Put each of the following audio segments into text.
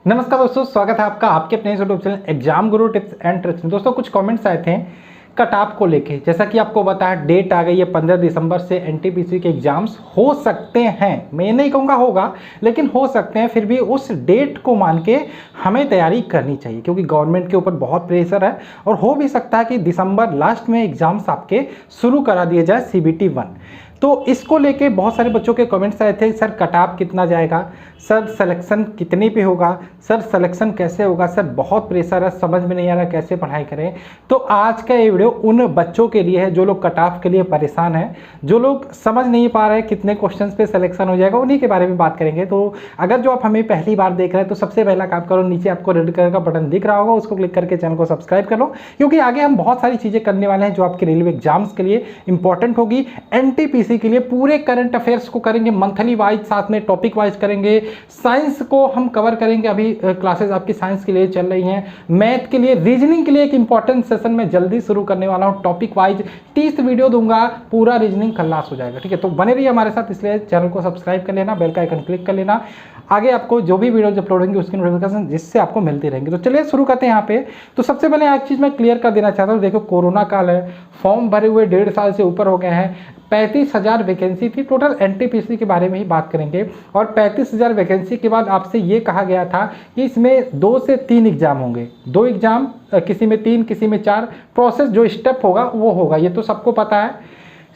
नमस्कार दोस्तों, स्वागत है आपका आपके अपने YouTube channel exam Guru tips and tricks में। दोस्तों कुछ कमेंट्स आए थे कट ऑफ को लेके। जैसा कि आपको बताया डेट आ गई है 15 दिसंबर से एनटीपीसी के एग्जाम्स हो सकते हैं। मैं ये नहीं कहूँगा होगा, लेकिन हो सकते हैं। फिर भी उस डेट को मान के हमें तैयारी करनी चाहिए, क्योंकि गवर्नमेंट के ऊपर बहुत प्रेशर है और हो भी सकता है कि दिसंबर लास्ट में एग्जाम्स आपके शुरू करा दिए जाए CBT 1। तो इसको लेके बहुत सारे बच्चों के कमेंट्स आए थे, सर कट ऑफ कितना जाएगा, सर सिलेक्शन कितने पे होगा, सर सिलेक्शन कैसे होगा, सर बहुत प्रेशर है, समझ में नहीं आ रहा कैसे पढ़ाई करें। तो आज का ये वीडियो उन बच्चों के लिए है जो लोग कट ऑफ के लिए परेशान हैं, जो लोग समझ नहीं पा रहे कितने क्वेश्चंस पे सिलेक्शन हो जाएगा, उन्हीं के बारे में बात करेंगे। तो अगर जो आप हमें पहली बार देख रहे हैं तो सबसे पहला काम करो, नीचे आपको रेड कलर का बटन दिख रहा होगा, उसको क्लिक करके चैनल को सब्सक्राइब कर लो, क्योंकि आगे हम बहुत सारी चीज़ें करने वाले हैं जो आपके रेलवे एग्जाम्स के लिए इंपॉर्टेंट होगी। एनटीपीसी के लिए पूरे करंट अफेयर्स को करेंगे मंथली वाइज, साथ में टॉपिक वाइज करेंगे। साइंस को हम कवर करेंगे, अभी क्लासेस आपकी साइंस के लिए चल रही हैं। मैथ के लिए, रीजनिंग के लिए एक इंपॉर्टेंट सेशन में जल्दी शुरू करने वाला हूं, टॉपिक वाइज 30 वीडियो दूंगा, पूरा रीजनिंग खल्लास हो जाएगा। ठीक है, तो बने रहिए हमारे साथ, इसलिए चैनल को सब्सक्राइब कर लेना, बेल का आइकन क्लिक कर लेना, आगे आपको जो भी वीडियोज अपलोड होंगे उसकी नोटिफिकेशन जिससे आपको मिलती रहेंगी। तो चलिए शुरू करते हैं यहाँ पे। तो सबसे पहले एक चीज़ मैं क्लियर कर देना चाहता हूँ, देखो कोरोना काल है, फॉर्म भरे हुए 1.5 साल से ऊपर हो गए हैं, 35,000 वैकेंसी थी टोटल। एनटीपीसी के बारे में ही बात करेंगे। और 35,000 वैकेंसी के बाद आपसे ये कहा गया था कि इसमें 2 से 3 एग्जाम होंगे, 2 एग्जाम, किसी में 3 किसी में 4, प्रोसेस जो स्टेप होगा वो होगा, ये तो सबको पता है।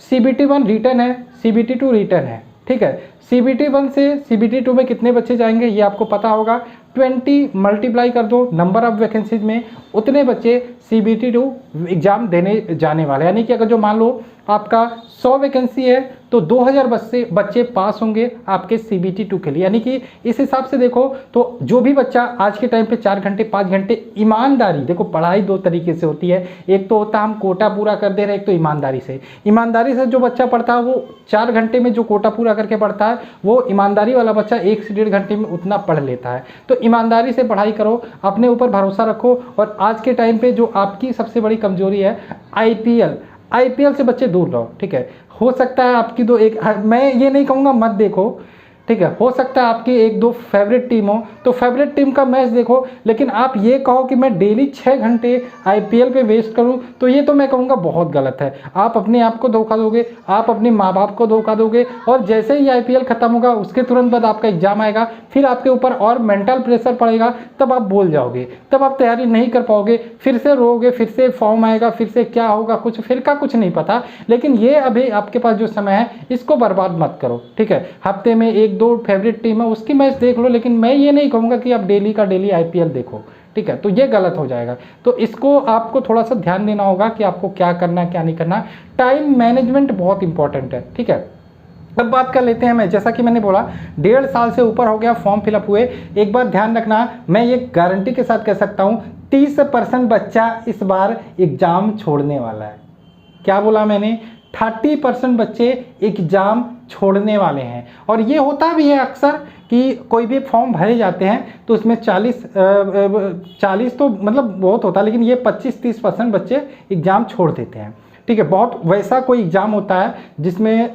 CBT 1 रिटर्न है, CBT 2 रिटर्न है। ठीक है, CBT 1 से CBT 2 में कितने बच्चे जाएंगे ये आपको पता होगा। 20 मल्टीप्लाई कर दो नंबर ऑफ वैकेंसीज में, उतने बच्चे CBT 2 एग्जाम देने जाने वाले। यानी कि अगर जो मान लो आपका 100 वैकेंसी है तो 2000 बच्चे पास होंगे आपके CBT 2 के लिए। यानी कि इस हिसाब से देखो तो जो भी बच्चा आज के टाइम पे 4 घंटे 5 घंटे ईमानदारी, देखो पढ़ाई 2 तरीके से होती है, एक तो होता है हम कोटा पूरा कर दे रहे हैं, एक तो ईमानदारी से जो बच्चा पढ़ता है वो 4 घंटे में जो कोटा पूरा करके पढ़ता है, वो ईमानदारी वाला बच्चा 1 से 1.5 घंटे में उतना पढ़ लेता है। तो ईमानदारी से पढ़ाई करो, अपने ऊपर भरोसा रखो। और आज के टाइम पे जो आपकी सबसे बड़ी कमजोरी है IPL से बच्चे दूर रहो। ठीक है, हो सकता है आपकी मैं ये नहीं कहूँगा मत देखो, ठीक है, हो सकता है आपकी 1-2 फेवरेट टीम हो तो फेवरेट टीम का मैच देखो, लेकिन आप ये कहो कि मैं डेली 6 घंटे IPL पे वेस्ट करूं तो ये तो मैं कहूँगा बहुत गलत है। आप अपने आप को धोखा दोगे, आप अपने माँ बाप को धोखा दोगे। और जैसे ही IPL खत्म होगा उसके तुरंत बाद आपका एग्जाम आएगा, फिर आपके ऊपर और मेंटल प्रेशर पड़ेगा, तब आप भूल जाओगे, तब आप तैयारी नहीं कर पाओगे, फिर से रोओगे, फिर से फॉर्म आएगा, फिर से क्या होगा कुछ नहीं पता। लेकिन ये अभी आपके पास जो समय है इसको बर्बाद मत करो। ठीक है, हफ्ते में 1-2 फेवरेट टीम है उसकी मैच देख लो, लेकिन मैं ये नहीं कहूँगा कि आप डेली का डेली IPL देखो। ठीक है, तो ये गलत हो जाएगा। तो इसको आपको थोड़ा सा ध्यान देना होगा कि आपको क्या करना है क्या नहीं करना। टाइम मैनेजमेंट बहुत इंपॉर्टेंट है। ठीक है, अब बात कर लेते हैं। मैं जैसा कि मैंने बोला 1.5 साल से ऊपर हो गया फॉर्म फिलअप हुए। एक बार ध्यान रखना, मैं ये गारंटी के साथ कह सकता हूँ 30% बच्चा इस बार एग्जाम छोड़ने वाला है। क्या बोला मैंने? 30% बच्चे एग्जाम छोड़ने वाले हैं। और ये होता भी है अक्सर कि कोई भी फॉर्म भरे जाते हैं तो उसमें 40 तो मतलब बहुत होता है, लेकिन ये 25-30% बच्चे एग्जाम छोड़ देते हैं। ठीक है, बहुत वैसा कोई एग्जाम होता है जिसमें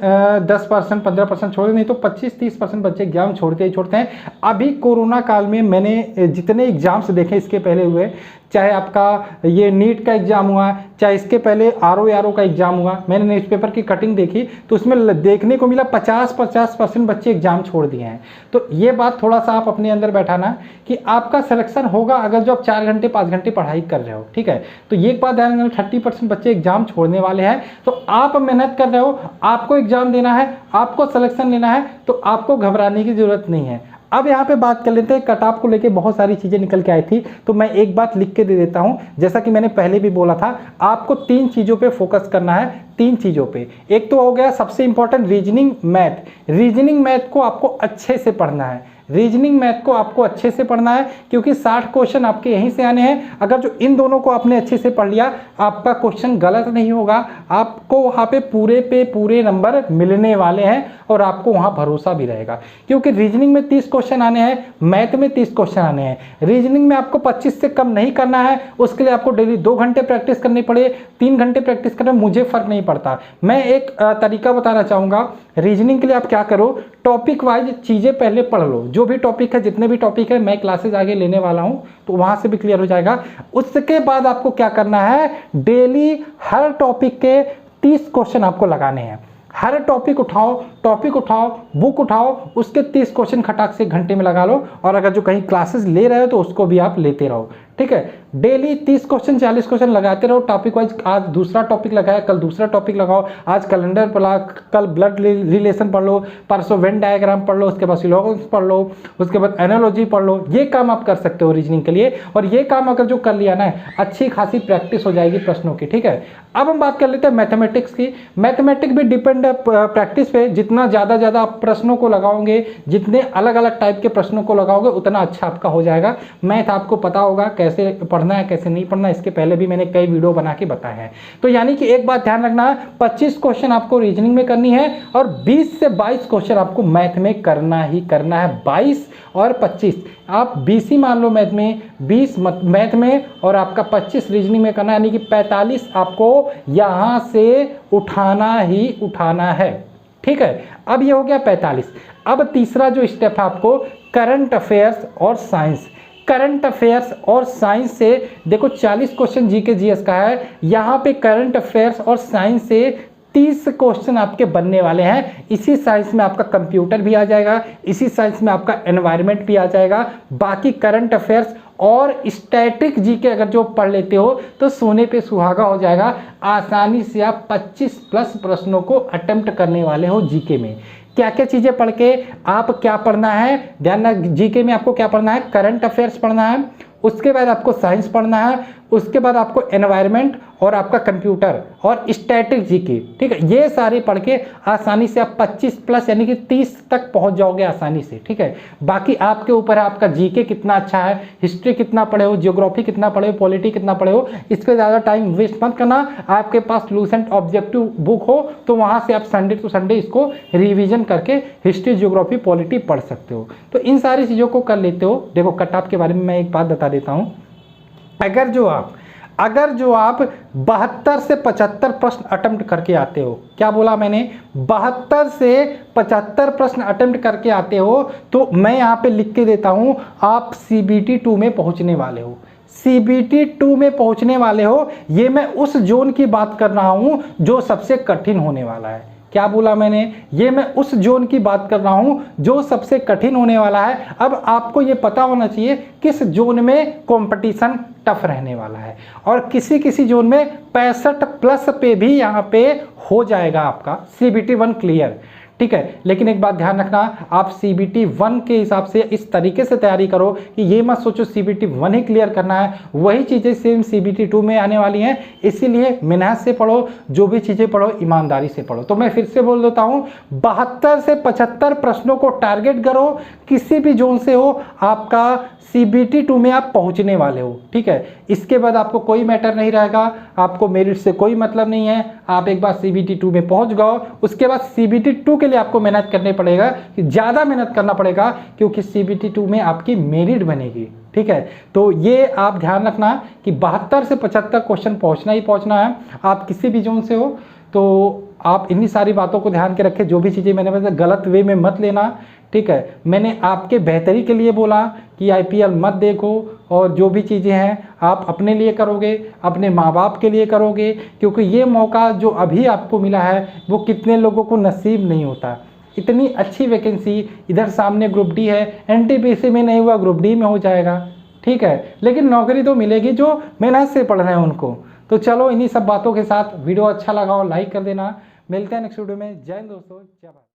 10% 15% छोड़े, नहीं तो 25-30% बच्चे एग्जाम छोड़ते हैं। अभी कोरोना काल में मैंने जितने एग्जाम्स देखे इसके पहले हुए, चाहे आपका ये नीट का एग्जाम हुआ, चाहे इसके पहले RO का एग्जाम हुआ, मैंने न्यूज़पेपर की कटिंग देखी तो उसमें देखने को मिला 50% बच्चे एग्जाम छोड़ दिए हैं। तो ये बात थोड़ा सा आप अपने अंदर बैठाना कि आपका सिलेक्शन होगा अगर जो आप 4 घंटे 5 घंटे पढ़ाई कर रहे हो। ठीक है, तो ये बात ध्यान रखना, 30% बच्चे एग्जाम छोड़ने वाले हैं। तो आप मेहनत कर रहे हो, आपको एग्जाम देना है, आपको सिलेक्शन लेना है, तो आपको घबराने की जरूरत नहीं है। अब यहाँ पे बात कर लेते हैं, कट ऑफ को लेके बहुत सारी चीज़ें निकल के आई थी, तो मैं एक बात लिख के दे देता हूँ। जैसा कि मैंने पहले भी बोला था, आपको 3 चीज़ों पे फोकस करना है, 3 चीज़ों पे। एक तो हो गया सबसे इंपॉर्टेंट रीजनिंग मैथ को आपको अच्छे से पढ़ना है। रीजनिंग मैथ को आपको अच्छे से पढ़ना है, क्योंकि 60 क्वेश्चन आपके यहीं से आने हैं। अगर जो इन दोनों को आपने अच्छे से पढ़ लिया, आपका क्वेश्चन गलत नहीं होगा, आपको वहाँ पे पूरे नंबर मिलने वाले हैं और आपको वहाँ भरोसा भी रहेगा। क्योंकि रीजनिंग में 30 क्वेश्चन आने हैं, मैथ में 30 क्वेश्चन आने हैं। रीजनिंग में आपको 25 से कम नहीं करना है, उसके लिए आपको डेली 2 घंटे प्रैक्टिस करनी पड़े, 3 घंटे प्रैक्टिस करना, मुझे फर्क नहीं पड़ता। मैं एक तरीका बताना चाहूँगा रीजनिंग के लिए। आप क्या करो, टॉपिक वाइज चीज़ें पहले पढ़ लो, जो भी टॉपिक है, जितने भी टॉपिक है मैं क्लासेज आगे लेने वाला हूँ, तो वहाँ से भी क्लियर हो जाएगा। उसके बाद आपको क्या करना है, डेली हर टॉपिक के 30 क्वेश्चन आपको लगाने हैं। हर टॉपिक उठाओ, बुक उठाओ, उसके 30 क्वेश्चन खटाक से 1 घंटे में लगा लो। और अगर जो कहीं क्लासेस ले रहे हो तो उसको भी आप लेते रहो, ठीक है। डेली 30 क्वेश्चन 40 क्वेश्चन लगाते रहो टॉपिक वाइज। आज दूसरा टॉपिक लगाया, कल दूसरा टॉपिक लगाओ, आज कैलेंडर पढ़ा, कल ब्लड रिलेशन पढ़ लो, परसों वेन डायग्राम पढ़ लो, उसके बाद सिलोगम्स पढ़ लो, उसके बाद एनालॉजी पढ़ लो। ये काम आप कर सकते हो रीजनिंग के लिए, और ये काम अगर जो कर लिया ना, अच्छी खासी प्रैक्टिस हो जाएगी प्रश्नों की, ठीक है। अब हम बात कर लेते हैं मैथमेटिक्स की। मैथमेटिक्स भी डिपेंड है प्रैक्टिस पे। जितना ज़्यादा आप प्रश्नों को लगाओगे, जितने अलग अलग टाइप के प्रश्नों को लगाओगे, उतना अच्छा आपका हो जाएगा। मैथ आपको पता होगा कैसे पढ़ना है, कैसे नहीं पढ़ना, इसके पहले भी मैंने कई वीडियो बना के बताया है। तो यानी कि एक बात ध्यान रखना, 25 क्वेश्चन आपको रीजनिंग में करनी है और 20 से 22 क्वेश्चन आपको मैथ में करना ही करना है। 22 और 25, आप 20 ही मान लो मैथ में, 20 मैथ में और आपका 25 रीजनिंग में करना है, यानी कि 45 आपको यहाँ से उठाना ही उठाना है, ठीक है। अब ये हो गया 45। अब तीसरा जो स्टेप है आपको, करंट अफेयर्स और साइंस। करंट अफेयर्स और साइंस से देखो 40 क्वेश्चन जीके जीएस का है, यहाँ पे करंट अफेयर्स और साइंस से 30 क्वेश्चन आपके बनने वाले हैं। इसी साइंस में आपका कंप्यूटर भी आ जाएगा, इसी साइंस में आपका एनवायरनमेंट भी आ जाएगा। बाकी करंट अफेयर्स और स्टैटिक जीके अगर जो पढ़ लेते हो तो सोने पे सुहागा हो जाएगा। आसानी से आप 25 प्लस प्रश्नों को अटेम्प्ट करने वाले हो जीके में। क्या क्या चीज़ें पढ़ के आप क्या पढ़ना है, ध्यान, जीके में आपको क्या पढ़ना है, करंट अफेयर्स पढ़ना है, उसके बाद आपको साइंस पढ़ना है, उसके बाद आपको एनवायरनमेंट और आपका कंप्यूटर और स्टैटिक जीके, ठीक है। ये सारे पढ़ के आसानी से आप 25 प्लस यानी कि 30 तक पहुंच जाओगे आसानी से, ठीक है। बाकी आपके ऊपर है, आपका जीके कितना अच्छा है, हिस्ट्री कितना पढ़े हो, ज्योग्राफी कितना पढ़े हो, पॉलिटी कितना पढ़े हो, इस पर ज़्यादा टाइम वेस्ट मत करना। आपके पास लूसेंट ऑब्जेक्टिव बुक हो तो वहाँ से आप संडे टू संडे इसको रिविजन करके हिस्ट्री, ज्योग्राफी, पॉलिटी पढ़ सकते हो। तो इन सारी चीज़ों को कर लेते हो। देखो कट ऑफ के बारे में मैं एक बात बता देता हूँ। अगर जो आप 72 से 75 प्रश्न अटेम्प्ट करके आते हो, क्या बोला मैंने, 72 से 75 प्रश्न अटेम्प्ट करके आते हो, तो मैं यहाँ पे लिख के देता हूँ, आप CBT 2 में पहुँचने वाले हो। CBT 2 में पहुँचने वाले हो। ये मैं उस जोन की बात कर रहा हूँ जो सबसे कठिन होने वाला है। क्या बोला मैंने, ये मैं उस जोन की बात कर रहा हूँ जो सबसे कठिन होने वाला है। अब आपको ये पता होना चाहिए किस जोन में कंपटीशन टफ रहने वाला है, और किसी किसी जोन में 65 प्लस पे भी यहाँ पे हो जाएगा आपका CBT 1 क्लियर, ठीक है। लेकिन एक बात ध्यान रखना, आप CBT 1 के हिसाब से इस तरीके से तैयारी करो कि ये मत सोचो CBT 1 ही क्लियर करना है, वही चीज़ें सेम CBT 2 में आने वाली हैं। इसीलिए मेहनत से पढ़ो, जो भी चीज़ें पढ़ो ईमानदारी से पढ़ो। तो मैं फिर से बोल देता हूँ, 72 से 75 प्रश्नों को टारगेट करो, किसी भी जोन से हो, आपका CBT 2 में आप पहुँचने वाले हो, ठीक है। इसके बाद आपको कोई मैटर नहीं रहेगा, आपको मेरिट से कोई मतलब नहीं है। आप एक बार CBT 2 में पहुँच गए, उसके बाद CBT 2 के लिए आपको मेहनत करनी पड़ेगा, ज़्यादा मेहनत करना पड़ेगा, क्योंकि CBT 2 में आपकी मेरिट बनेगी, ठीक है। तो ये आप ध्यान रखना कि 72 से 75 क्वेश्चन पहुंचना ही पहुंचना है। आप किसी भी जोन से हो तो आप इन्हीं सारी बातों को ध्यान के रखें। जो भी चीज़ें मैंने बताया गलत वे में मत लेना, ठीक है। मैंने आपके बेहतरी के लिए बोला कि IPL मत देखो, और जो भी चीज़ें हैं आप अपने लिए करोगे, अपने माँ बाप के लिए करोगे, क्योंकि ये मौका जो अभी आपको मिला है वो कितने लोगों को नसीब नहीं होता। इतनी अच्छी वैकेंसी, इधर सामने ग्रुप डी है, NTPC में नहीं हुआ ग्रुप डी में हो जाएगा, ठीक है। लेकिन नौकरी तो मिलेगी जो मेहनत से पढ़ रहे हैं उनको। तो चलो इन्हीं सब बातों के साथ वीडियो अच्छा लगा हो लाइक कर देना। मिलते हैं नेक्स्ट वीडियो में। जय हिंद दोस्तों, जय भारत।